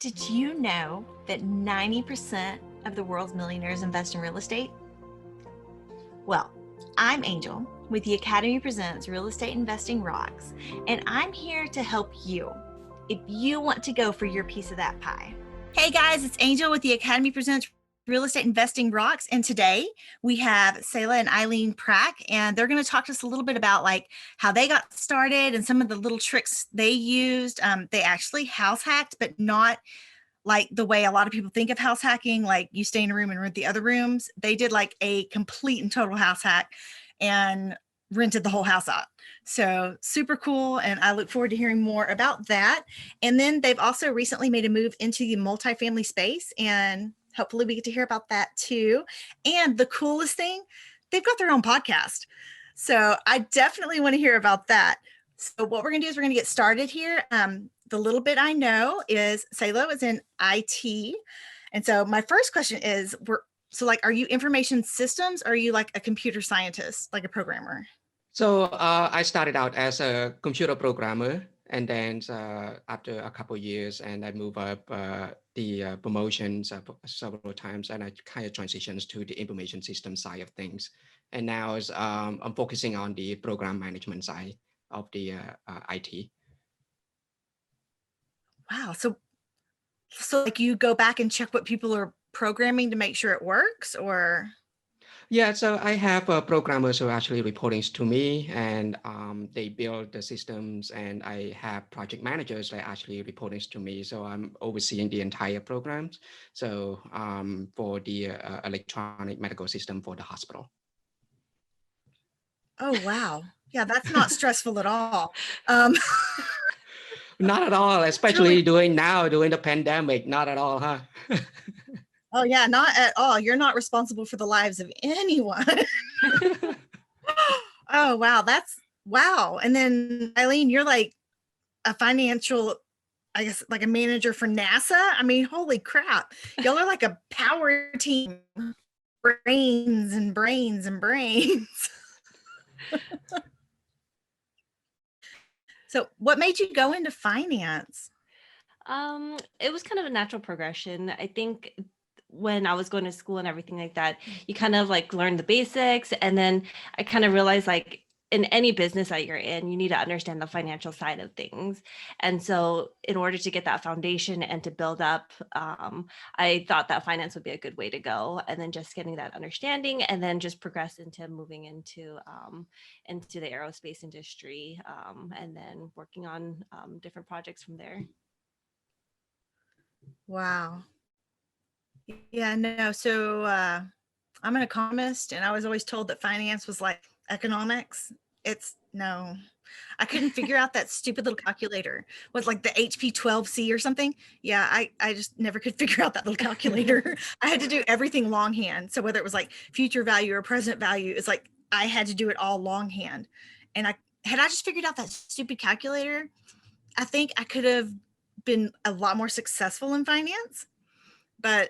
Did you know that 90% of the world's millionaires invest in real estate? Well, I'm Angel with the Academy Presents Real Estate Investing Rocks, and I'm here to help you if you want to go for your piece of that pie. Hey guys, it's Angel with the Academy Presents Real Estate Investing Rocks, and today we have Seyla and Aileen Prak, and they're going to talk to us a little bit about like how they got started and some of the little tricks they used. They actually house hacked, but not like the way a lot of people think of house hacking, like you stay in a room and rent the other rooms. They did like a complete and total house hack and rented the whole house out. So super cool. And I look forward to hearing more about that. And then they've also recently made a move into the multifamily space, and hopefully we get to hear about that too. And the coolest thing, they've got their own podcast. So I definitely want to hear about that. So what we're going to do is we're going to get started here. The little bit I know is Seyla is in IT. And so my first question is, are you information systems, or are you like a computer scientist, like a programmer? So I started out as a computer programmer, and then after a couple of years, and I moved up the promotions several times, and I kind of transitioned to the information system side of things. And now I'm focusing on the program management side of the IT. Wow. So like you go back and check what people are programming to make sure it works, or? Yeah, so I have programmers who are actually reporting to me, and they build the systems, and I have project managers that actually reporting to me. So I'm overseeing the entire programs. So for the electronic medical system for the hospital. Oh, wow. Yeah, that's not stressful at all. Not at all, especially during the pandemic, not at all, huh? Oh yeah, not at all. You're not responsible for the lives of anyone. Oh, wow. Wow. And then Aileen, you're like a financial, I guess, like a manager for NASA. I mean, holy crap. Y'all are like a power team. Brains and brains and brains. So what made you go into finance? It was kind of a natural progression. I think when I was going to school and everything like that, you kind of like learn the basics. And then I kind of realized like in any business that you're in, you need to understand the financial side of things. And so in order to get that foundation and to build up, I thought that finance would be a good way to go. And then just getting that understanding, and then just progress into moving into the aerospace industry, and then working on different projects from there. Wow. Yeah, no. So I'm an economist, and I was always told that finance was like economics. No, I couldn't figure out that stupid little calculator. Was like the HP 12C or something. Yeah, I just never could figure out that little calculator. I had to do everything longhand. So whether it was like future value or present value, it's like I had to do it all longhand. And I just figured out that stupid calculator, I think I could have been a lot more successful in finance. But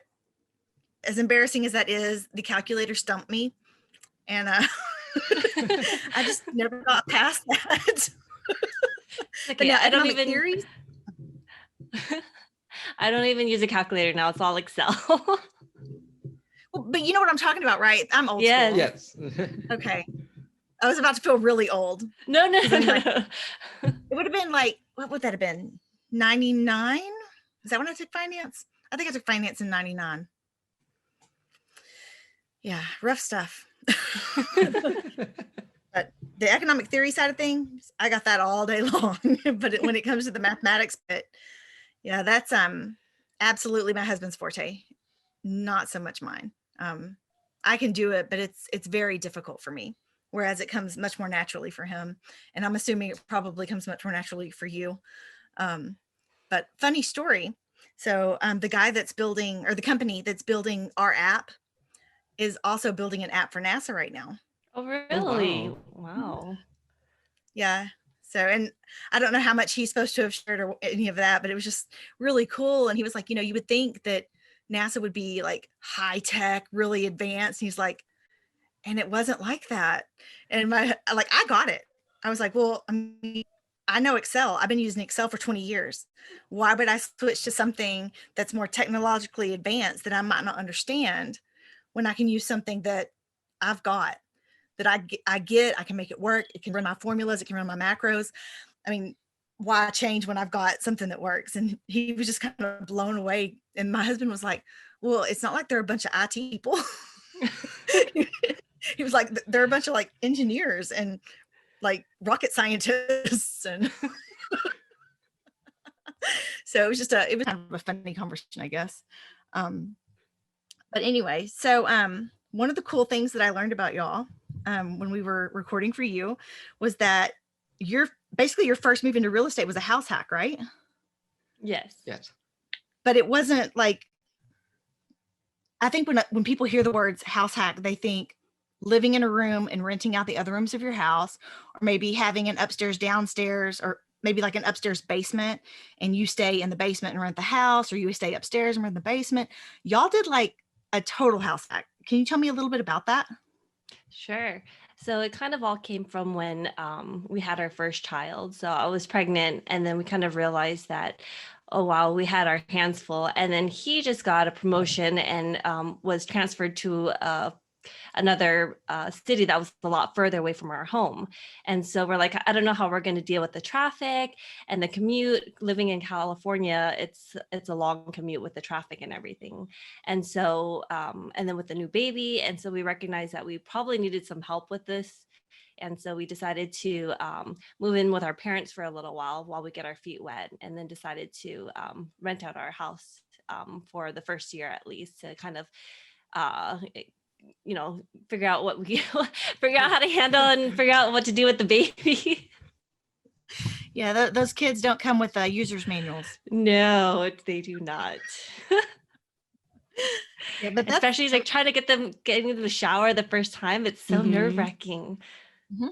as embarrassing as that is, the calculator stumped me, and I just never got past that. Okay, now, I don't even use a calculator now. It's all Excel. Well, but you know what I'm talking about, right? I'm old Yes. school. Yes. Okay. I was about to feel really old. No. Like, it would have been like, what would that have been? 99? Is that when I took finance? I think I took finance in 99. Yeah, rough stuff. But the economic theory side of things, I got that all day long. But when it comes to the mathematics bit, yeah, that's absolutely my husband's forte, not so much mine. I can do it, but it's very difficult for me, whereas it comes much more naturally for him. And I'm assuming it probably comes much more naturally for you. But funny story. So the guy that's building, or the company that's building our app, is also building an app for NASA right now. Oh, really? Oh, Wow. Yeah. So, and I don't know how much he's supposed to have shared or any of that, but it was just really cool. And he was like, you would think that NASA would be like high tech, really advanced. And he's like, and it wasn't like that. And I got it. I was like, well, I mean, I know Excel. I've been using Excel for 20 years. Why would I switch to something that's more technologically advanced that I might not understand when I can use something that I've got, that I can make it work. It can run my formulas. It can run my macros. I mean, why change when I've got something that works? And he was just kind of blown away. And my husband was like, well, it's not like they're a bunch of IT people. He was like, they're a bunch of like engineers and like rocket scientists. And so it was kind of a funny conversation, I guess. But anyway, so one of the cool things that I learned about y'all when we were recording for you was that your first move into real estate was a house hack, right? Yes. Yes. But it wasn't like, I think when people hear the words house hack, they think living in a room and renting out the other rooms of your house, or maybe having an upstairs, downstairs, or maybe like an upstairs basement, and you stay in the basement and rent the house, or you stay upstairs and rent the basement. Y'all did like a total house hack. Can you tell me a little bit about that? Sure. So it kind of all came from when we had our first child. So I was pregnant, and then we kind of realized that, oh, wow, we had our hands full. And then he just got a promotion and was transferred to another city that was a lot further away from our home. And so we're like, I don't know how we're going to deal with the traffic and the commute. Living in California, it's a long commute with the traffic and everything. And so, and then with the new baby. And so we recognized that we probably needed some help with this. And so we decided to move in with our parents for a little while we get our feet wet, and then decided to rent out our house for the first year at least, to kind of figure out what we figure out how to handle and figure out what to do with the baby. Yeah, those kids don't come with users manuals. No, they do not. Yeah, but especially like trying to getting into the shower the first time. It's so nerve-wracking. Mm-hmm.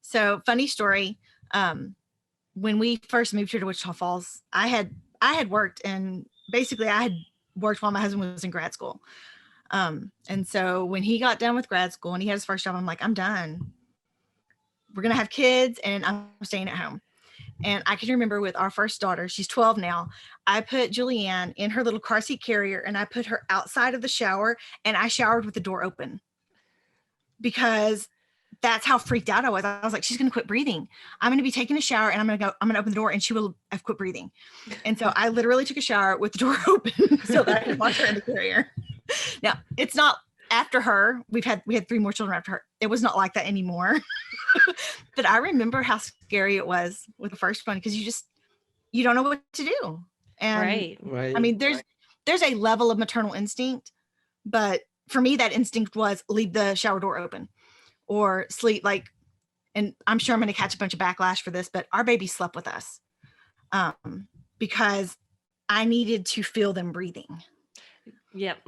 So funny story. When we first moved here to Wichita Falls, I had worked, and basically I had worked while my husband was in grad school. And so when he got done with grad school and he had his first job, I'm like, I'm done. We're going to have kids and I'm staying at home. And I can remember with our first daughter, she's 12 now, I put Julianne in her little car seat carrier and I put her outside of the shower, and I showered with the door open, because that's how freaked out I was. I was like, she's going to quit breathing. I'm going to be taking a shower and I'm going to open the door and she will have quit breathing. And so I literally took a shower with the door open so that I could watch her in the carrier. Now, it's not after her. We had 3 more children after her. It was not like that anymore. But I remember how scary it was with the first one, because you don't know what to do. And right. I mean, there's a level of maternal instinct, but for me, that instinct was leave the shower door open or sleep. Like, and I'm sure I'm going to catch a bunch of backlash for this, but our baby slept with us because I needed to feel them breathing. Yep.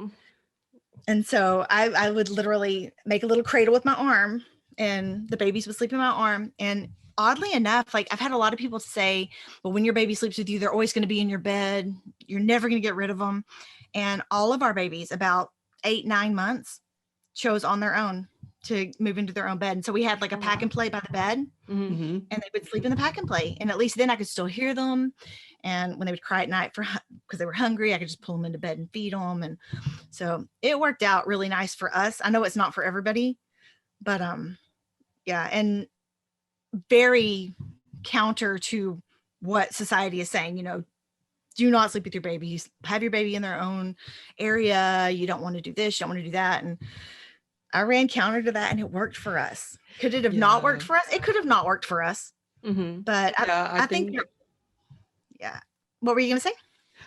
And so I would literally make a little cradle with my arm, and the babies would sleep in my arm. And oddly enough, like I've had a lot of people say, well, when your baby sleeps with you, they're always going to be in your bed. You're never going to get rid of them. And all of our babies, about 8-9 months, chose on their own to move into their own bed. And so we had like a pack and play by the bed, and they would sleep in the pack and play. And at least then I could still hear them. And when they would cry at night because they were hungry, I could just pull them into bed and feed them. And so it worked out really nice for us. I know it's not for everybody, but yeah. And very counter to what society is saying, do not sleep with your babies, have your baby in their own area. You don't want to do this, you don't want to do that. And I ran counter to that, and it worked for us. Could it have not worked for us? It could have not worked for us. But I think yeah. What were you going to say?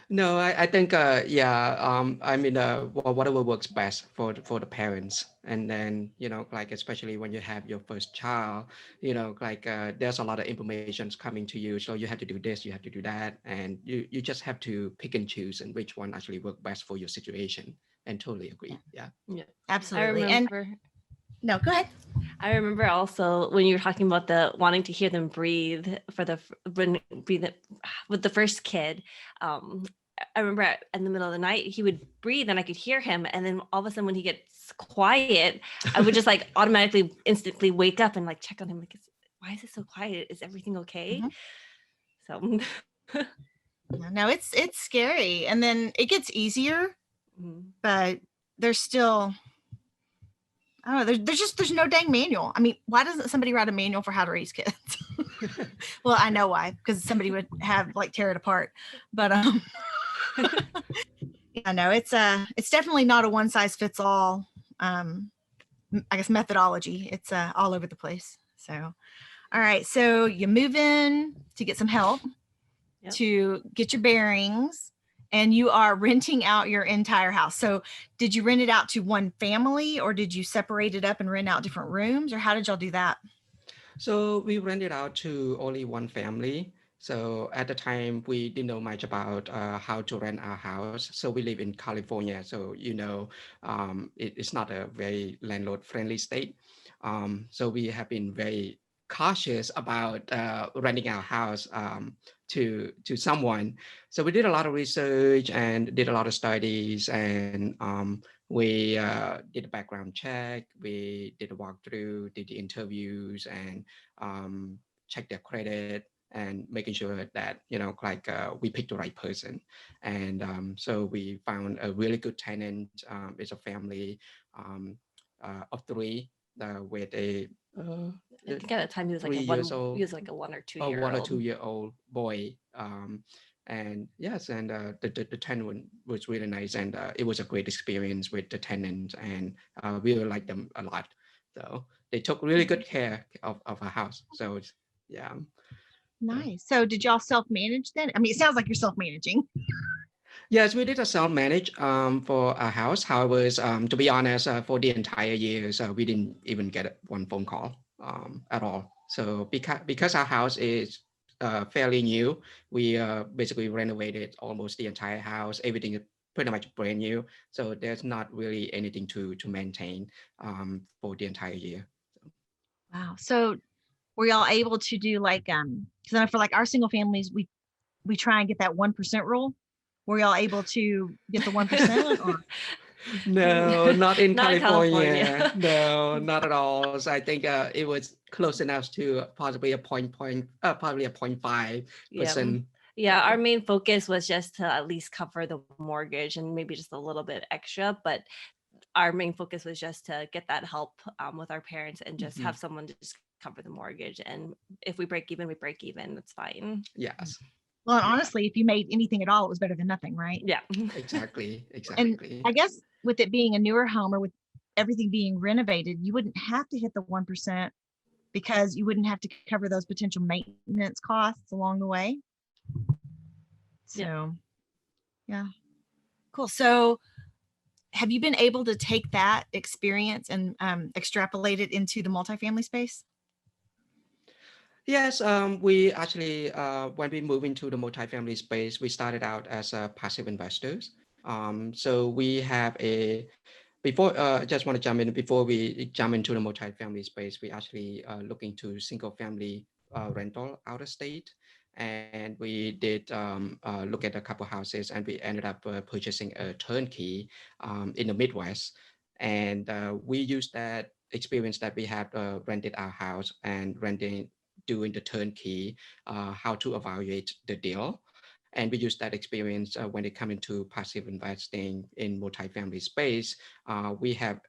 No, I think, I mean, whatever works best for the parents. And then, like, especially when you have your first child, there's a lot of information coming to you. So you have to do this, you have to do that. And you just have to pick and choose and which one actually works best for your situation. And totally agree. Yeah. Absolutely. No, go ahead. I remember also when you were talking about the wanting to hear them breathe with the first kid. I remember in the middle of the night, he would breathe and I could hear him. And then all of a sudden when he gets quiet, I would just like automatically instantly wake up and like check on him. Like, why is it so quiet? Is everything okay? Mhm. So No, it's scary, and then it gets easier, but there's still, I don't know. There's no dang manual. I mean, why doesn't somebody write a manual for how to raise kids? Well, I know why, because somebody would have like tear it apart. But I know it's definitely not a one size fits all. I guess methodology. It's all over the place. So, all right. So you move in to get some help, to get your bearings, and you are renting out your entire house. So did you rent it out to one family, or did you separate it up and rent out different rooms, or how did y'all do that? So we rented out to only one family. So at the time, we didn't know much about how to rent our house. So we live in California. So, it's not a very landlord-friendly state. So we have been very cautious about renting our house to someone. So we did a lot of research and did a lot of studies, and we did a background check, we did a walkthrough, did the interviews, and check their credit, and making sure that we picked the right person. And so we found a really good tenant. It's a family of three with I think at the time he was like 3 years old, he was like a 1 or 2 year one or old. 2 year old boy. And yes, and the tenant was really nice, and it was a great experience with the tenants, and we really liked them a lot. So they took really good care of our house. So yeah. Nice. So did y'all self-manage then? I mean, it sounds like you're self-managing. Yes, we did a self-manage for our house. However, to be honest, for the entire years, we didn't even get one phone call at all. So because our house is fairly new, we basically renovated almost the entire house. Everything is pretty much brand new. So there's not really anything to maintain for the entire year. Wow. So were y'all able to do like because I know for like our single families, we try and get that 1% rule. Were y'all able to get the 1% or? No, not in Not in California. California. No, not at all. So I think it was close enough to possibly probably a 0.5%. Yeah, our main focus was just to at least cover the mortgage and maybe just a little bit extra, but our main focus was just to get that help with our parents and just have someone to just cover the mortgage. And if we break even, we break even. That's fine. Yes. Well, and honestly, if you made anything at all, it was better than nothing, right? Yeah. Exactly. And I guess with it being a newer home or with everything being renovated, you wouldn't have to hit the 1% because you wouldn't have to cover those potential maintenance costs along the way. So, yeah. Cool. So, have you been able to take that experience and extrapolate it into the multifamily space? Yes, we actually, when we moved into the multifamily space, we started out as passive investors. So we have I just want to jump in, before we jump into the multifamily space, we actually looking to single family rental out of state. And we did look at a couple houses, and we ended up purchasing a turnkey in the Midwest. And we used that experience that we had rented our house and doing the turnkey, how to evaluate the deal. And we use that experience when it comes into passive investing in multifamily space. We have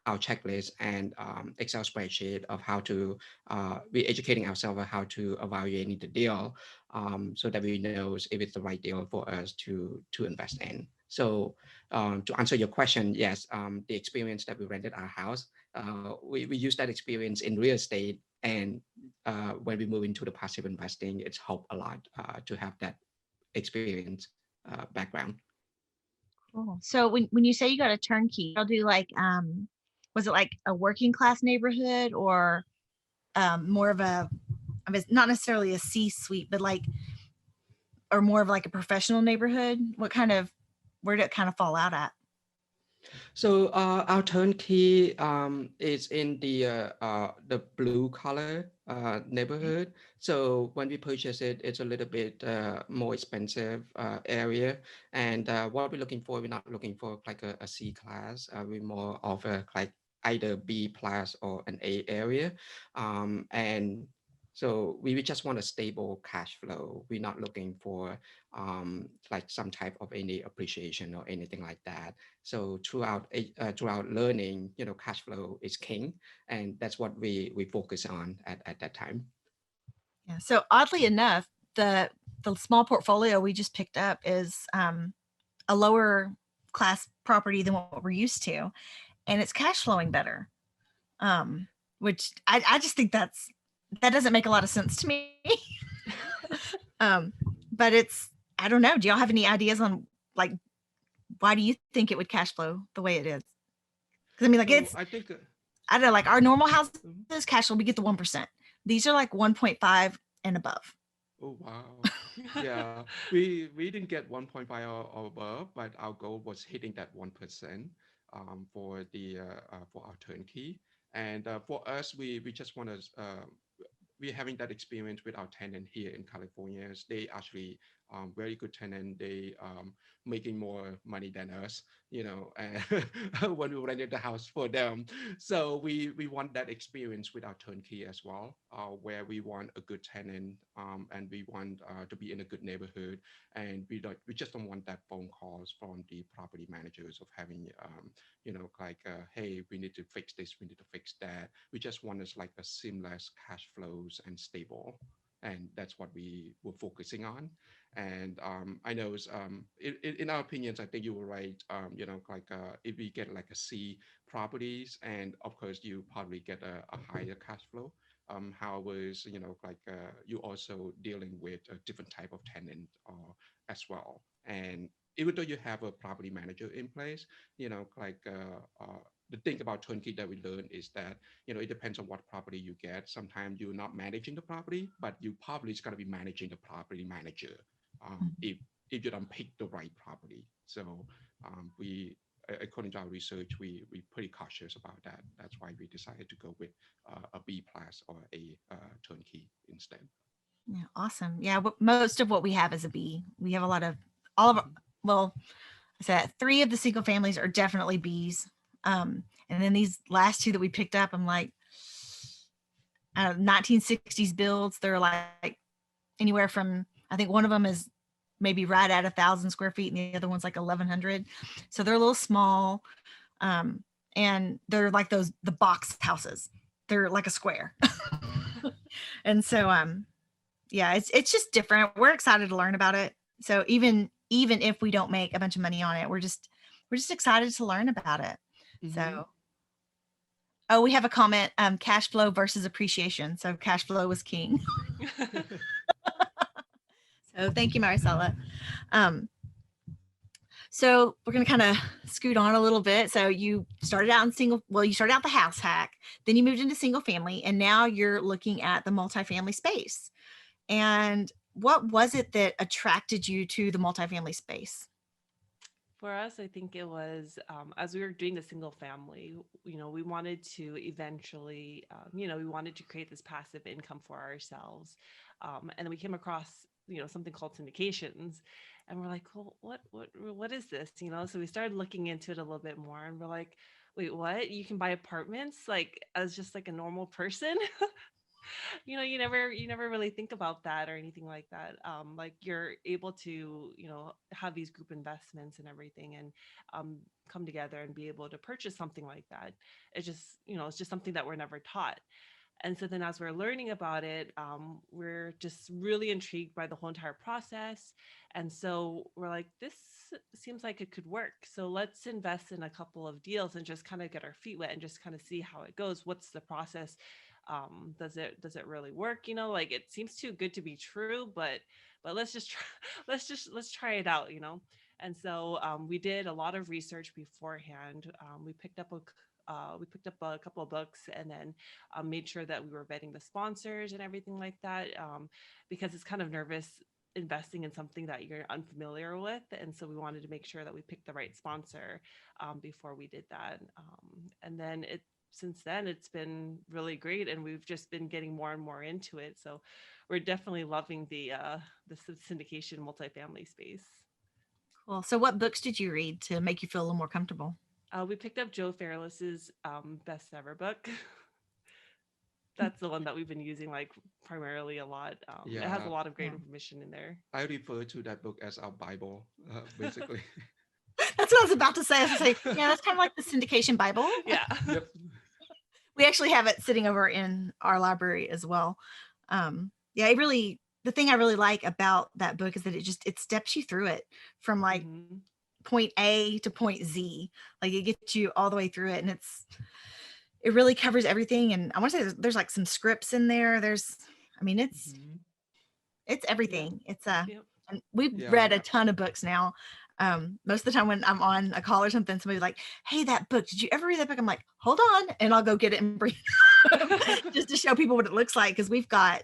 our checklist and Excel spreadsheet of how to be educating ourselves on how to evaluate the deal, so that we know if it's the right deal for us to invest in. So to answer your question, yes, the experience that we rented our house, we use that experience in real estate, and when we move into the passive investing, it's helped a lot to have that experience background. Cool. So when you say you got a turnkey, I'll do like was it like a working class neighborhood or more of a, I mean, not necessarily a C-suite, but like, or more of like a professional neighborhood? Where did it kind of fall out at? So our turnkey is in the blue collar neighborhood. So when we purchase it, it's a little bit more expensive area. And what we're looking for, we're not looking for like a C class. We're more of a like either B plus or an A area. And so we just want a stable cash flow. We're not looking for like some type of any appreciation or anything like that. So throughout learning, cash flow is king, and that's what we focus on at that time. Yeah. So oddly enough, the small portfolio we just picked up is a lower class property than what we're used to, and it's cash flowing better. Which I just think that doesn't make a lot of sense to me. But I don't know. Do y'all have any ideas on like why do you think it would cash flow the way it is? Because I mean, like So I think I don't know, like our normal houses Mhm. cash flow, we get the 1%. These are like 1.5 and above. Oh wow. Yeah, we didn't get 1.5 or above, but our goal was hitting that 1% for our turnkey. And for us, we just want to we're having that experience with our tenant here in California. They actually very good tenant. They making more money than us, and when we rented the house for them. So we want that experience with our turnkey as well, where we want a good tenant, and we want to be in a good neighborhood, and we just don't want that phone calls from the property managers of having like hey, we need to fix this, we need to fix that. We just want us like a seamless cash flows and stable, and that's what we were focusing on. And I know in our opinions, I think you were right. Like if we get like a C properties, and of course you probably get a higher cash flow. However, like you also dealing with a different type of tenant as well. And even though you have a property manager in place, like the thing about turnkey that we learned is that it depends on what property you get. Sometimes you're not managing the property, but you probably is going to be managing the property manager if you don't pick the right property. So we according to our research, we pretty cautious about that. That's why we decided to go with a B plus or a turnkey instead. Yeah, awesome. Yeah, most of what we have is a B. We have a lot of all of well, I said 3 of the single families are definitely Bs. And then these last 2 that we picked up, I'm like 1960s builds. They're like anywhere from, I think one of them is maybe right at 1,000 square feet, and the other one's like 1,100. So they're a little small, and they're like the box houses. They're like a square. And so yeah, it's just different. We're excited to learn about it. So even if we don't make a bunch of money on it, we're just excited to learn about it. So oh, we have a comment, cash flow versus appreciation. So cash flow was king. So thank you, Maricela. So we're going to kind of scoot on a little bit. So you started out you started out the house hack, then you moved into single family, and now you're looking at the multifamily space. And what was it that attracted you to the multifamily space? For us, I think it was as we were doing the single family, we wanted to eventually, we wanted to create this passive income for ourselves. And then we came across, something called syndications. And we're like, well, what is this? So we started looking into it a little bit more, and we're like, wait, what? You can buy apartments like as just like a normal person? You never really think about that or anything like that. Like you're able to have these group investments and everything, and come together and be able to purchase something like that. It's just something that we're never taught. And so then as we're learning about it, we're just really intrigued by the whole entire process. And so we're like, this seems like it could work, so let's invest in a couple of deals and just kind of get our feet wet and just kind of see how it goes. What's the process? Does it really work? Like it seems too good to be true, but let's just try, let's try it out. And so we did a lot of research beforehand. We picked up a couple of books, and then made sure that we were vetting the sponsors and everything like that, because it's kind of nervous investing in something that you're unfamiliar with. And so we wanted to make sure that we picked the right sponsor before we did that. And then since then it's been really great, and we've just been getting more and more into it. So we're definitely loving the syndication multifamily space. Cool. So what books did you read to make you feel a little more comfortable? We picked up Joe Fairless's best ever book. That's the one that we've been using like primarily a lot. It has a lot of great information in there. I refer to that book as our Bible, basically. That's what I was about to say. I was going to say, yeah, that's kind of like the syndication Bible. Yeah. Yep. We actually have it sitting over in our library as well. Yeah, the thing I really like about that book is that it steps you through it from like point A to point Z. Like it gets you all the way through it, and it really covers everything. And I want to say there's like some scripts in there. It's everything. It's and we've read a ton of books now. Most of the time when I'm on a call or something, somebody's like, hey, that book, did you ever read that book? I'm like, hold on. And I'll go get it and bring it just to show people what it looks like. Cause we've got,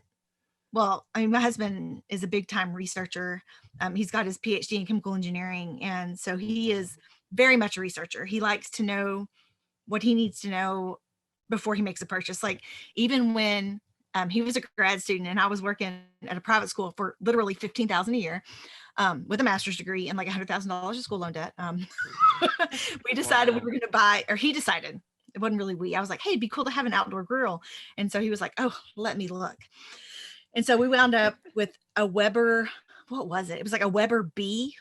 my husband is a big time researcher. He's got his PhD in chemical engineering. And so he is very much a researcher. He likes to know what he needs to know before he makes a purchase. Like even when he was a grad student and I was working at a private school for literally $15,000 a year with a master's degree and like $100,000 of school loan debt. We decided we were going to buy, or he decided, it wasn't really we. I was like, hey, it'd be cool to have an outdoor grill. And so he was like, oh, let me look. And so we wound up with a Weber, what was it? It was like a Weber B,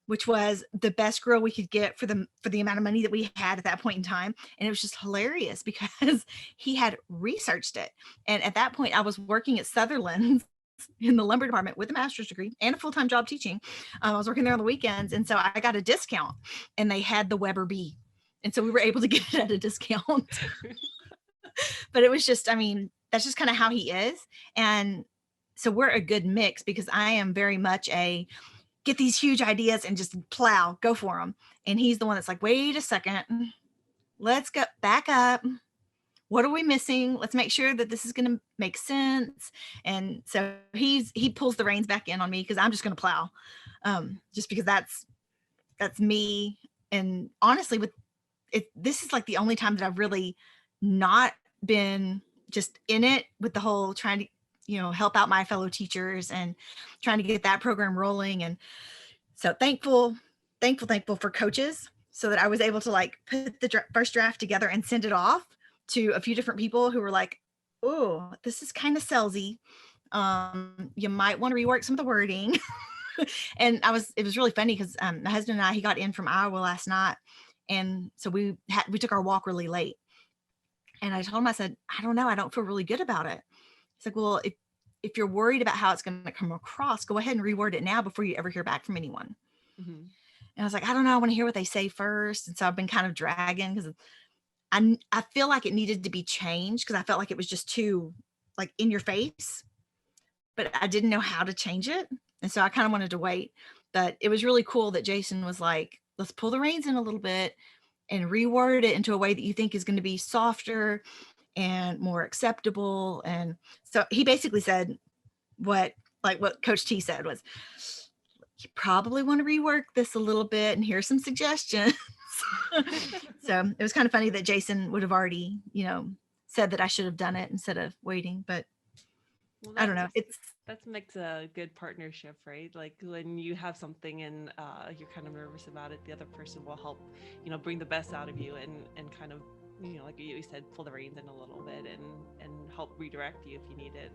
which was the best grill we could get for the amount of money that we had at that point in time. And it was just hilarious because he had researched it. And at that point I was working at Sutherland's in the lumber department with a master's degree and a full-time job teaching. I was working there on the weekends. And so I got a discount and they had the Weber B. And so we were able to get it at a discount. But it was just, that's just kind of how he is. And so we're a good mix because I am very much get these huge ideas and just plow, go for them. And he's the one that's like, wait a second, let's go back up. What are we missing? Let's make sure that this is going to make sense. And so he pulls the reins back in on me because I'm just going to plow, just because that's me. And honestly, this is like the only time that I've really not been just in it with the whole trying to, help out my fellow teachers and trying to get that program rolling. And so thankful for coaches so that I was able to like put the first draft together and send it off to a few different people who were like, oh, this is kind of salesy. You might want to rework some of the wording. And it was really funny because my husband and I, he got in from Iowa last night. And so we took our walk really late. And I told him, I said, I don't know, I don't feel really good about it. He's like, well, if you're worried about how it's going to come across, go ahead and reword it now before you ever hear back from anyone. Mm-hmm. And I was like, I don't know, I want to hear what they say first. And so I've been kind of dragging because I feel like it needed to be changed because I felt like it was just too like in your face, but I didn't know how to change it. And so I kind of wanted to wait, but it was really cool that Jason was like, let's pull the reins in a little bit and reword it into a way that you think is going to be softer and more acceptable. And so he basically said what Coach T said was, you probably want to rework this a little bit and here's some suggestions. So it was kind of funny that Jason would have already, said that I should have done it instead of waiting, but I don't know. That makes a good partnership, right? Like when you have something and you're kind of nervous about it, the other person will help, bring the best out of you and kind of, like you said, pull the reins in a little bit and help redirect you if you need it.